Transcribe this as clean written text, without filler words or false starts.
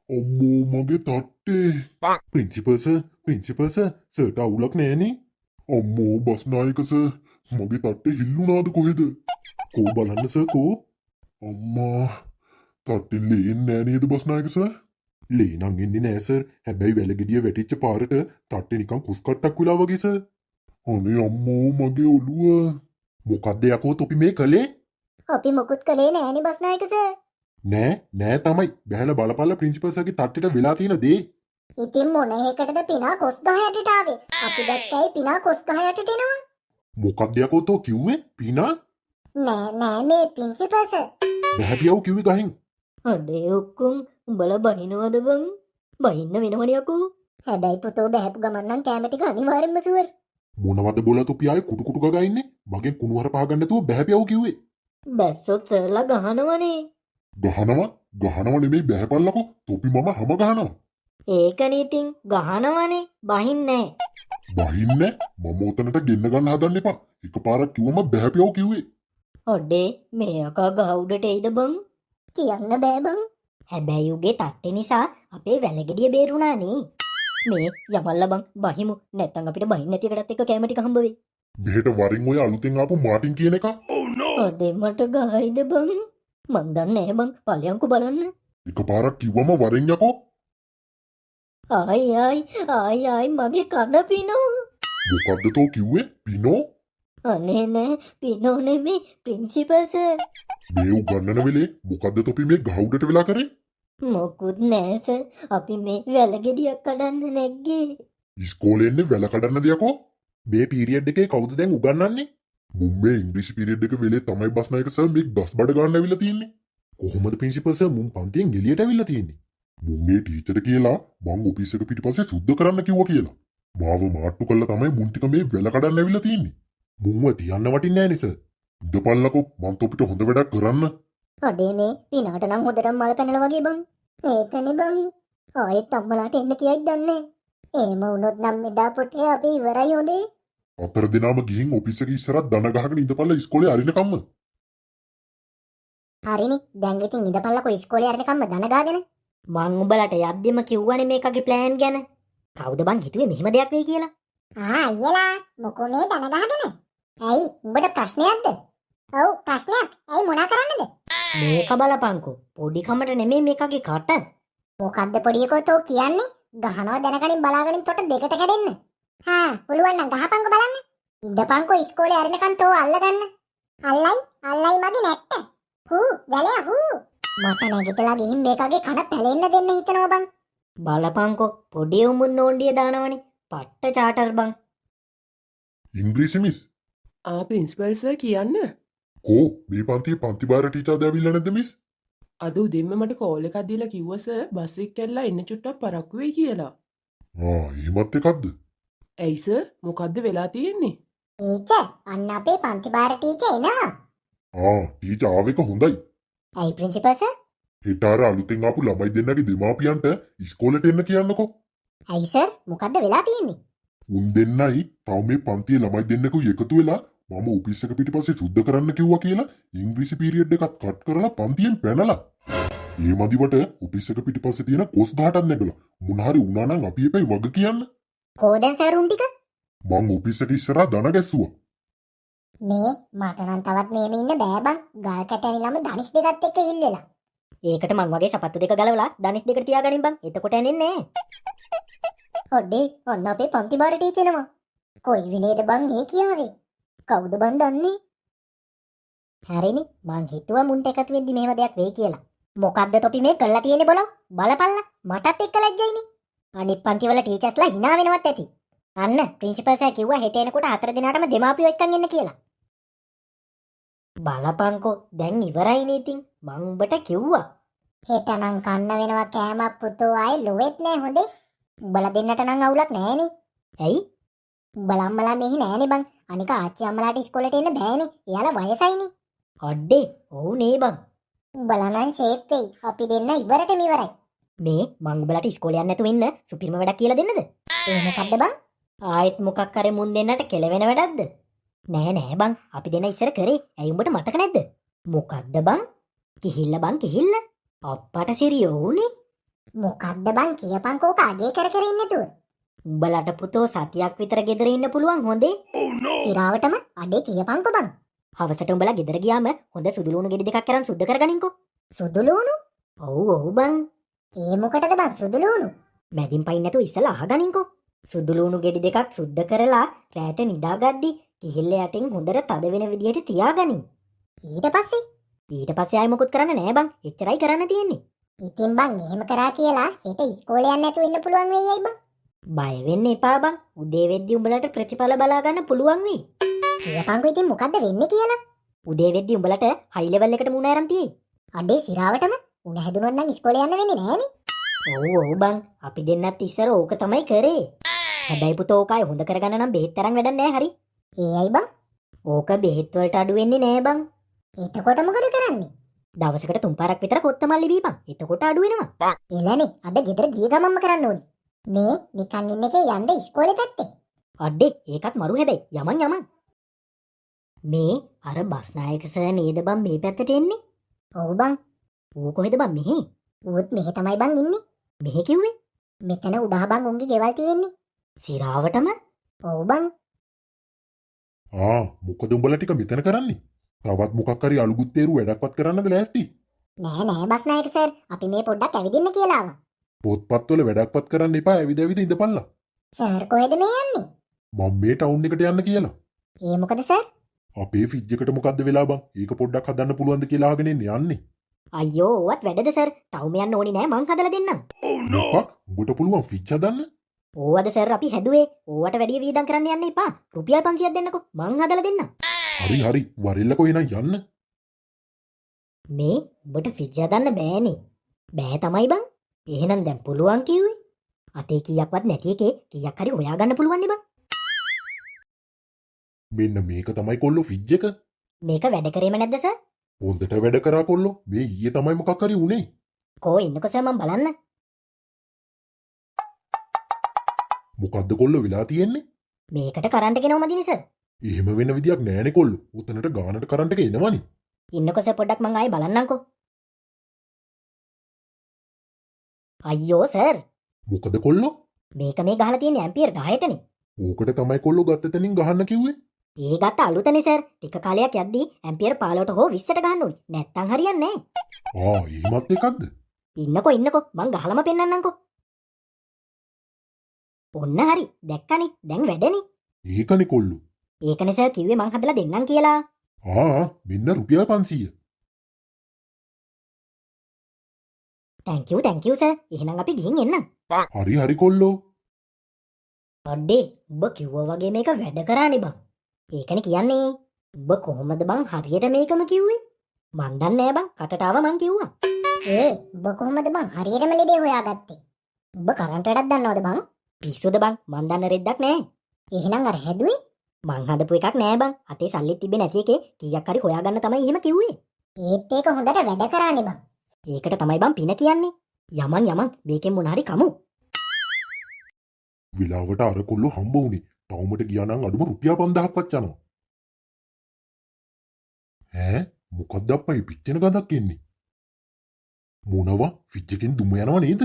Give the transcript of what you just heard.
අම්මෝ මගේ තට්ටේ. Principal sir, principal sir, සර්ට අවුලක් නෑනේ. අම්මෝ බස් නායක සර්, මගේ තට්ටේ හිල්ලුණාද කොහෙද? කෝ බලන්න සර් කෝ. අම්මා තට්ටෙන් ලේන් නෑ නේද බස් නායක සර්? ලේ නම් එන්නේ නෑ සර්. හැබැයි වැලගෙඩිය වැටිච්ච පාරට තට්ටේ නිකන් කුස්කට්ටක් වෙලා වගේ සර්. අනේ අම්මෝ මගේ ඔළුව. මොකද්ද යකෝ තොපි මේ කළේ? අපි මොකුත් කළේ නෑනේ බස් නායක සර්. නෑ තමයි. බැලලා බලපල්ලා ප්‍රින්සිපල් සර්ගේ තට්ටේට වෙලා තියෙන දේ. ඉතින් මොන එකටද පිනා කොස් ගහ යටට ආවේ? අපි දැක්කයි පිනා කොස් ගහ යටට එනවා. මොකක්ද යකෝ තෝ කිව්වේ? පිනා? නෑ මේ ප්‍රින්සිපල් සර්. බැහැපියව කිව්වේ ගහෙන්. අඩේ ඔක්කොම උඹලා බහිනවද බං? බහින්න වෙනවනේ යකෝ. හැබැයි පුතෝ බැහැපු ගමන් නම් කැම ටික අනිවාර්යෙන්ම සුවර්. මොනවද බෝලා තොපි ආයේ කුටු කුටු ගගා ඉන්නේ? මගෙන් කුණුහර පහගන්න නැතුව බැහැපියව කිව්වේ. බැස්සොත් සර්ලා ගහනවනේ. ගහනව නෙමෙයි බැහැපල්ලකෝ. තොපි මම හැම ගහනවා. ඒකනේ ඉතින් ගහනවනේ බහින්නේ බහින්නේ මම උතනට ගෙන්න ගන්න හදන්න එපා. එකපාරක් කිව්වම බැහැපියව කිව්වේ. අඩේ මේ අකා ගහ උඩට එයිද බං? කියන්න බෑ බං. හැබැයි උගේ තට්ටේ නිසා අපේ වැලගෙඩිය බේරුණානේ. මේ යමල්ලා බං බහිමු. නැත්තම් අපිට බහින්න නැති එකටත් එක කැම ටික හම්බ වෙයි. මෙහෙට වරින් ඔය අලුතෙන් ආපු මාටින් කියන එක. අඩේ මට ගහයිද බං? මන් දන්නේ නැහැ බං. ඵලයන්කෝ බලන්න. එකපාරක් කිව්වම වරින් යකෝ. ආයි මගේ කන පිනෝ. මොකද්ද තෝ කිව්වේ? පිනෝ? අනේ නෑ පිනෝ නෙමේ ප්‍රින්සිපල් සර්. මේ උගන්නන වෙලේ මොකද්ද තොපි මේ ගහ උඩට වෙලා කරේ? මොකුත් නෑ සර්. අපි මේ වැලගෙඩියක් කඩන්න නැග්ගේ. ඉස්කෝලේ ඉන්නේ වැල කඩන්නද යකෝ? මේ පීරියඩ් එකේ කවුද දැන් උගන්නන්නේ? මුම් මේ ඉංග්‍රීසි පීරියඩ් එක වෙලේ තමයි බස් නායක සර් මේ බස් බඩ ගන්න ඇවිල්ලා තියෙන්නේ. කොහොමද ප්‍රින්සිපල් සර් මුම් පන්තියෙන් එළියට ඇවිල්ලා තියෙන්නේ? මුන්ගේ ටීචර් කියලා මං ඔෆිස් එක පිටිපස්සේ සුද්ධ කරන්න කිව්වා කියලා. මාව මාට්ටු කළා තමයි මුන් ටික මේ වැල කඩන්න ඇවිල්ලා තියෙන්නේ. මුන්ව තියන්න වටින්නේ නෑනේ සර්. ඉඳපල්ලකෝ මං තොපිට හොඳ වැඩක් කරන්න. අඩේ මේ පිනාට නම් හොඳටම මල පැනලා වගේ බං. ඒකනේ බං. ආයෙත් අම්මලාට එන්න කියයිද දන්නේ. එහෙම වුණොත් නම් මෙදා පොටේ අපි ඉවරයි හොඳේ. අතර දිනාම ගිහින් ඔෆිස් එකේ ඉස්සරහ දන ගහගෙන ඉඳපල්ලා ඉස්කෝලේ අරිනකම්ම. හරිනේ. දැන් ඉතින් ඉඳපල්ලකෝ ඉස්කෝලේ යන්නකම්ම දන ගාගෙන. මං උඹලට යද්දිම කිව්වනේ මේකගේ ප්ලෑන් ගැන. කවුද බං හිතුවේ මෙහෙම දෙයක් වෙයි කියලා? අයියලා මොකෝ මේ දන ගහගෙන? ඇයි උඹට ප්‍රශ්නයක්ද? ඔව් ප්‍රශ්නයක්. ඇයි මොනා කරන්නද? මේක බලපංකෝ. පොඩි කමට නෙමෙයි මේකගේ කට. මොකද්ද පොඩියකෝ තෝ කියන්නේ? ගහනවා දැනගනින් බලාගනින් තොට දෙකට කැඩෙන්න. හා පුළුවන් නම් ගහපංකෝ බලන්න. ඉඳපංකෝ ඉස්කෝලේ අරිනකන් තෝ අල්ලගන්න. අල්ලයි මගේ නැට්ට. හූ වැලයා හූ. මට නැගිටලා ගිහින් මේකගේ කන පැලෙන්න දෙන්න හිතනවා බං. බලපංකෝ පොඩි උමුන් නෝන්ඩිය දානවනේ. පට්ට චාටර් බං. ඉංග්‍රීසි මිස්. ප්‍රින්සිපල් සර් කියන්න. කෝ මේ පන්තියේ පන්ති බාර ටීචර් දැවිල්ලා නැද්ද මිස්? අද උදෙන්ම මට කෝල් එකක් දීලා කිව්වා සර් බස් එක කැඩලා එන්න චුට්ටක් පරක්කු වෙයි කියලා. එහෙමත් එකක්ද? ඇයි සර් මොකද්ද වෙලා තියෙන්නේ? ටීචර් අන්න අපේ පන්ති බාර ටීචර් එනවා. ටීචර් ආවෙක හොඳයි. ඇයි ප්‍රින්සිපල් සර්? හෙට අර අලුතෙන් ආපු ළමයි දෙන්නගේ දෙමාපියන්ට ඉස්කෝලේට එන්න කියන්නකෝ. ඇයි සර් මොකද්ද වෙලා තියෙන්නේ? උන් දෙන්නයි තව මේ පන්තියේ ළමයි දෙන්නෙකු එකතු වෙලා මම ඔෆිස් එක පිටිපස්සේ සුද්ධ කරන්න කිව්වා කියලා ඉංග්‍රීසි පීරියඩ් එකක් කට් කරලා පන්තියෙන් පැනලා. ඒ මදිවට ඔෆිස් එක පිටිපස්සේ තියෙන කොස් ගහටත් නැගලා මොන හරි වුණා නම් අපි එපයි වග කියන්න. කෝදෙන් සර් උන් ටික? මං ඔෆිස් එක ඉස්සරහා දන ගැස්සුවා. මේ මට නම් තවත් මේම ඉන්න බෑ බං. ගල් කැටයනි ළම දනිස් දෙකත් එක්ක ඉල්ලලා. ඒකට මං වගේ සපත්තු දෙක ගලවලා දනිස් දෙකට තියාගනින් බං. එතකොට ඇනෙන්නේ නෑ. ඔඩේ ඔන්න අපේ පන්ති බාර ටීචර් එනවා. කොයි වෙලේද බං ඒ කියාවේ? කවුද බං දන්නේ? හරිනේ මං හිතුවා මුන්ට එකතු වෙද්දි මේව දෙයක් වෙයි කියලා. මොකද්ද තොපි මේ කළා තියෙන්නේ බලව? බලපල්ලා මටත් එක්ක ලැජ්ජයිනේ. අනිත් පන්තිවල ටීචර්ස්ලා hina වෙනවත් ඇති. අන්න ප්‍රින්සිපල් සර් කිව්වා හෙට එනකොට හතර දිනාටම දෙමාපියෝ එක්කන් එන්න කියලා. බලපංකෝ දැන් ඉවරයිනේ ඉතින්. මං උඹට කිව්වා. හෙට නම් කන්න වෙනවා කෑමක් පුතෝ ආයේ ලොවෙත් නෑ හොඳේ. උඹලා දෙන්නට නම් අවුලක් නෑනේ. ඇයි? උඹලා අම්මලා මෙහි නෑනේ බං. අනික ආච්චි අම්මලාට ඉස්කෝලේට එන්න බෑනේ. එයාලා වයසයිනේ. අඩේ ඔව් නේ බං. උඹලා නම් ෂේප් වෙයි. අපි දෙන්න ඉවරටම ඉවරයි. මේ මං උඹලට ඉස්කෝලේ යන්න නැතුව ඉන්න සුපිරිම වැඩක් කියලා දෙන්නද? ඒ මොකද්ද බං? ආයෙත් මොකක් කරේ මුන් දෙන්නට කෙලවෙන වැඩක්ද? නෑ බං අපි දෙන්න ඉස්සර කරේ. ඇයි උඹට මතක නැද්ද? මොකද්ද බං? කිහිල්ල බං කිහිල්ල. අප්පට සිරියෝ උනේ. මොකද්ද බං කියපන්කෝ කාගේ කර කර ඉන්නේ නැතුව. උඹලට පුතෝ සතියක් විතර ගෙදර ඉන්න පුළුවන් හොඳේ. සිරාවටම අඩේ කියපන්කෝ බං. හවසට උඹලා ගෙදර ගියාම හොඳ සුදු ලුණු ගෙඩි දෙකක් අරන් සුද්ධ කරගනින්කෝ. සුදු ලුණු? ඔව් බං. ඒ මොකටද බං සුදු ලුණු? මැදින් පයින් නැතුව ඉස්සලා අහගනින්කෝ. සුදු ලුණු ගෙඩි දෙකක් සුද්ධ කරලා රැට නිදාගද්දි කිහිල්ල යටින් හොඳට තද වෙන විදියට තියාගනින්. ඊට පස්සේ ඊට පස්සේ ආයෙ මොකුත් කරන්න නෑ බං. එච්චරයි කරන්න තියෙන්නේ. ඉතින් බං එහෙම කරා කියලා හෙට ඉස්කෝලේ යන්න නැතුව ඉන්න පුළුවන් වෙයි බං. බය වෙන්න එපා බං. උදේ වෙද්දි උඹලට ප්‍රතිඵල බලා ගන්න පුළුවන් වෙයි. කියපන්කෝ ඉතින් මොකද්ද වෙන්නේ කියලා. උදේ වෙද්දි උඹලට හයි ලෙවල් එකට මුණ අරන් තියෙයි. අඩේ සිරාවටම උණ හැදුනොත් නම් ඉස්කෝලේ යන්න වෙන්නේ නෑනේ. ඔව් බං. අපි දෙන්නත් ඉස්සර ඕක තමයි කරේ. හැබැයි පුතෝ ඕකයි හොඳ කරගන්න නම් බෙහෙත් තරම් වැඩක් නෑ හරි. ඒ අයි බං. ඕක බෙහෙත් වලට අඩු වෙන්නේ නෑ බං. එතකොට මොකද කරන්නේ? දවසකට 3 පාරක් විතර කොත්තමල්ලි බීපන්. එතකොට අඩු වෙනවා. එළනේ අද ගෙදර ගිය ගමන්ම කරන්න ඕනේ. මේ නිකන් ඉන්න එකේ යන්න ඉස්කෝලේ පැත්තේ. අඩේ ඒකත් මරු හැබැයි. යමන්. මේ අර බස් නායක සර් නේද බං මේ පැත්තට එන්නේ? ඔව් බං. ඌ කොහෙද බං මෙහි? ඌත් මෙහෙ තමයි බං ඉන්නේ. මෙහි කිව්වේ? මෙතන උඩහ බං උන්ගේ ගෙවල් තියෙන්නේ. සිරාවටම? ඔව් බං. මොකද උඹලා ටික මෙතන කරන්නේ? තවත් මොකක් හරි අලුගුත්තේරු වැඩක්වත් කරන්නද ලෑස්ති? නෑ බස් නායක සර් අපි මේ පොඩ්ඩක් ඇවිදින්න කියලා ආවා. පොත්පත්වල වැඩක්වත් කරන්න එපා ඇවිද ඉඳපල්ලා. සර් කොහෙද මේ යන්නේ? මම මේ ටවුන් එකට යන්න කියලා. ඒ මොකද සර්? අපේ ෆ්‍රිජ් එකට මොකද්ද වෙලා බං? ඒක පොඩ්ඩක් හදන්න පුළුවන්ද කියලා අහගෙන යන්නේ. අයියෝ ඔවත් වැඩද සර්? ටවුම යන්න ඕනි නෑ මං හදලා දෙන්නම්. මොකක්? උඹට පුළුවන් ෆ්‍රිජ් හදන්න? ඕවද සර් අපි හැදුවේ. ඕවට වැඩි වීදම් කරන්න යන්න එපා. රුපියල් 500ක් දෙන්නකෝ. මං හදලා දෙන්නම්. හරි වරෙල්ලකෝ එනං යන්න. මේ උඹට ෆ්‍රිජ් හදන්න බෑනේ. බෑ තමයි බං. එහෙනම් දැන් පුළුවන් කිව්වේ. අතේ කීයක්වත් නැති එකේ කීයක් හරි හොයාගන්න පුළුවන් නේ බං. මෙන්න මේක තමයි කොල්ලෝ ෆ්‍රිජ් එක. මේක වැඩ කරේම නැද්ද සර්? හොඳට වැඩ කරා කොල්ලෝ. මේ ඊයේ තමයි මොකක් හරි උනේ. කෝ ඉන්නකෝ සර් මං බලන්න. මොකද්ද කොල්ලෝ වෙලා තියෙන්නේ? මේකට කරන්ට් එක එනවමද නේ සර්? එහෙම වෙන විදියක් නෑනේ කොල්ලෝ. උතනට ගානට කරන්ට් එක එනවනේ. ඉන්නකෝ සර් පොඩ්ඩක් මං ආයෙ බලන්නම්කෝ. අයියෝ සර් මොකද කොල්ලෝ? මේක මේ ගහලා තියෙන්නේ ඇම්පියර් 10ටනේ. ඕකට තමයි කොල්ලෝ ගත්ත තැනින් ගහන්න කිව්වේ. ඒ ගත්ත අලුතනේ සර්. ටික කාලයක් යද්දී ඇම්පියර් 15ට හෝ 20ට ගහන්න ඕනි. නැත්තම් හරියන්නේ නෑ. එහෙමත් එකක්ද? ඉන්නකෝ මං ගහලම පෙන්නන්නම්කෝ. ඔන්න හරි. දැක්කනේ. දැන් වැඩනේ. ඒකනේ කොල්ලෝ. ඒකනේ සර් කිව්වේ මං හදලා දෙන්නම් කියලා. මෙන්න රුපියල් 500. thank you sir. එහෙනම් අපි ගිහින් එන්නම්. හරි කොල්ලෝ. අඩේ උඹ කිව්වා වගේ මේක වැඩ කරානේ බං. ඒකනේ කියන්නේ. උඹ කොහොමද බං හරියට මේකම කිව්වේ? මන් දන්නේ නෑ බං. කටට ආව මං කිව්වා. ඔබ කොහොමද බං හරියටම ලෙඩේ හොයාගත්තේ? ඔබ කරන්ට් වැඩක් දන්නවද බං? පිස්සුද බං? මන් දන්න රෙද්දක් නෑ. එහෙනම් අර හැදුවේ? මං හදපු එකක් නෑ බං. අතේ සල්ලිත් තිබ්බේ නැති එකේ කීයක් හරි හොයාගන්න තමයි එහෙම කිව්වේ. ඒත් ඒක හොඳට වැඩ කරානේ බං. ඒකට තමයි බං පින කියන්නේ. යමන් මේකෙන් මොන හරි කමු. වෙලාවට අර කොල්ලෝ හම්බ වුණේ. ටවුමට ගියා නම් අඩුම රුපියල් 5000ක්වත් යනවා. මොකද්ද අප්පයි පිච්චෙන ගඳක් එන්නේ? මොනවා ෆ්‍රිජ් එකෙන් දුම යනව නේද?